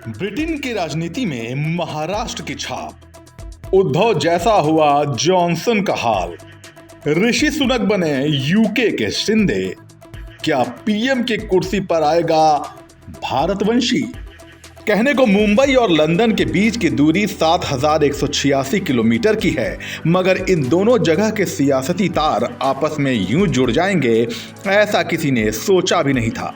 Britain की राजनीति में महाराष्ट्र की छाप। उद्धव जैसा हुआ जॉनसन का हाल। ऋषि सुनक बने यूके के शिंदे। क्या पीएम की कुर्सी पर आएगा भारतवंशी? कहने को मुंबई और लंदन के बीच की दूरी 7,186 किलोमीटर की है, मगर इन दोनों जगह के सियासती तार आपस में यूं जुड़ जाएंगे ऐसा किसी ने सोचा भी नहीं था।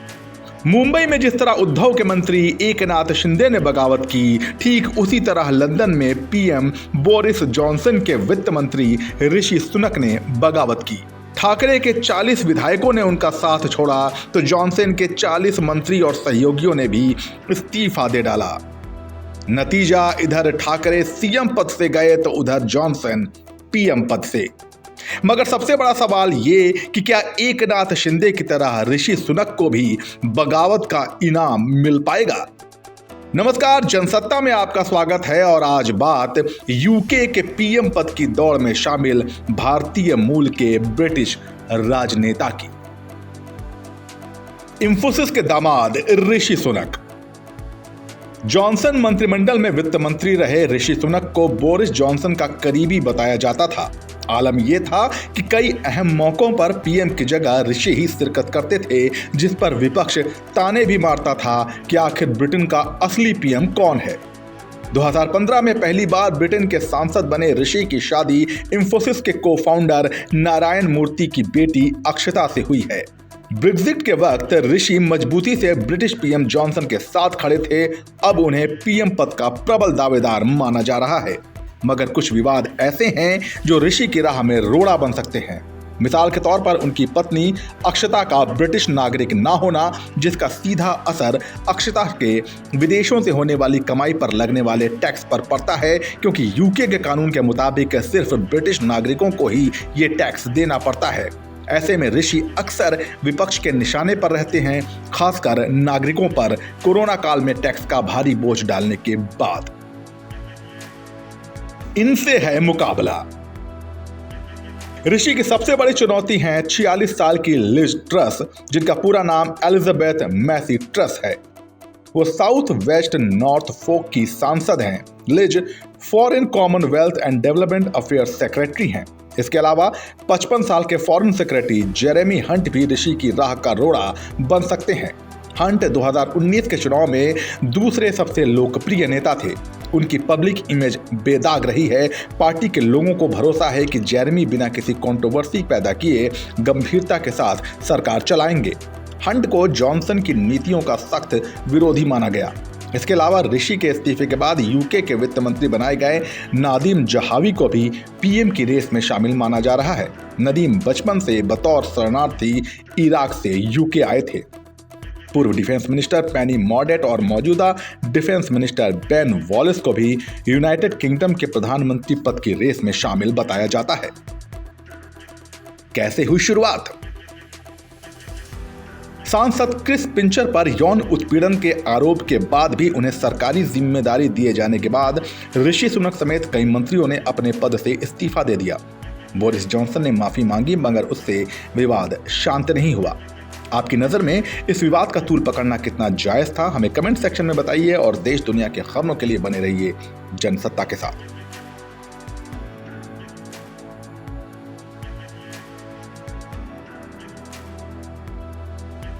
मुंबई में जिस तरह उद्धव के मंत्री एकनाथ शिंदे ने बगावत की, ठीक उसी तरह लंदन में पीएम बोरिस जॉनसन के वित्त मंत्री ऋषि सुनक ने बगावत की। ठाकरे के 40 विधायकों ने उनका साथ छोड़ा तो जॉनसन के 40 मंत्री और सहयोगियों ने भी इस्तीफा दे डाला। नतीजा, इधर ठाकरे सीएम पद से गए तो उधर जॉनसन पीएम पद से। मगर सबसे बड़ा सवाल ये कि क्या एकनाथ शिंदे की तरह ऋषि सुनक को भी बगावत का इनाम मिल पाएगा? नमस्कार, जनसत्ता में आपका स्वागत है और आज बात यूके के पीएम पद की दौड़ में शामिल भारतीय मूल के ब्रिटिश राजनेता की। इंफोसिस के दामाद ऋषि सुनक। जॉनसन मंत्रिमंडल में वित्त मंत्री रहे ऋषि सुनक को बोरिस जॉनसन का करीबी बताया जाता था। आलम यह था कि कई अहम मौकों पर पीएम की जगह ऋषि ही शिरकत करते थे, जिस पर विपक्ष ताने भी मारता था कि आखिर ब्रिटेन का असली पीएम कौन है। 2015 में पहली बार ब्रिटेन के सांसद बने ऋषि की शादी इंफोसिस के को-फाउंडर नारायण मूर्ति की बेटी अक्षता से हुई है। ब्रेक्जिट के वक्त ऋषि मजबूती से ब्रिटिश पीएम जॉनसन के साथ खड़े थे। अब उन्हें पीएम पद का प्रबल दावेदार माना जा रहा है, मगर कुछ विवाद ऐसे हैं जो ऋषि की राह में रोड़ा बन सकते हैं। मिसाल के तौर पर उनकी पत्नी अक्षता का ब्रिटिश नागरिक ना होना, जिसका सीधा असर अक्षता के विदेशों से होने वाली कमाई पर लगने वाले टैक्स पर पड़ता है, क्योंकि यूके के कानून के मुताबिक सिर्फ ब्रिटिश नागरिकों को ही ये टैक्स देना पड़ता है। ऐसे में ऋषि अक्सर विपक्ष के निशाने पर रहते हैं, खासकर नागरिकों पर कोरोना काल में टैक्स का भारी बोझ डालने के बाद। इनसे है मुकाबला। ऋषि की सबसे बड़ी चुनौती है 46 साल की लिज ट्रस, जिनका पूरा नाम एलिजाबेथ मैसी ट्रस है। वो साउथ वेस्ट नॉर्थफोक की सांसद हैं। Liz foreign commonwealth and development affairs secretary हैं। इसके अलावा 55 साल के फॉरेन सेक्रेटरी जेरेमी हंट भी ऋषि की राह का रोड़ा बन सकते हैं। हंट 2019 के चुनाव में दूसरे सबसे लोकप्रिय नेता थे। उनकी पब्लिक इमेज बेदाग रही है। पार्टी के लोगों को भरोसा है कि जेरेमी बिना किसी कंट्रोवर्सी पैदा किए गंभीरता के साथ सरकार चलाएंगे। हंट को जॉनसन की नीतियों का सख्त विरोधी माना गया। इसके अलावा ऋषि के इस्तीफे के बाद यूके के वित्त मंत्री बनाए गए नदीम जहावी को भी पीएम की रेस में शामिल माना जा रहा है। नदीम बचपन से बतौर शरणार्थी इराक से यूके आए थे। पूर्व डिफेंस मिनिस्टर पेनी मॉर्डेट और मौजूदा डिफेंस मिनिस्टर बेन वॉलिस को भी यूनाइटेड किंगडम के प्रधानमंत्री पद की रेस में शामिल बताया जाता है। कैसे हुई शुरुआत? सांसद क्रिस पिंचर पर यौन उत्पीड़न के आरोप के बाद भी उन्हें सरकारी जिम्मेदारी दिए जाने के बाद ऋषि सुनक समेत कई मंत्रियों ने अपने पद से इस्तीफा दे दिया। बोरिस जॉनसन ने माफी मांगी, मगर उससे विवाद शांत नहीं हुआ। आपकी नजर में इस विवाद का तूल पकड़ना कितना जायज था? हमें कमेंट सेक्शन में बताइए और देश दुनिया के खबरों के लिए बने रहिए जनसत्ता के साथ।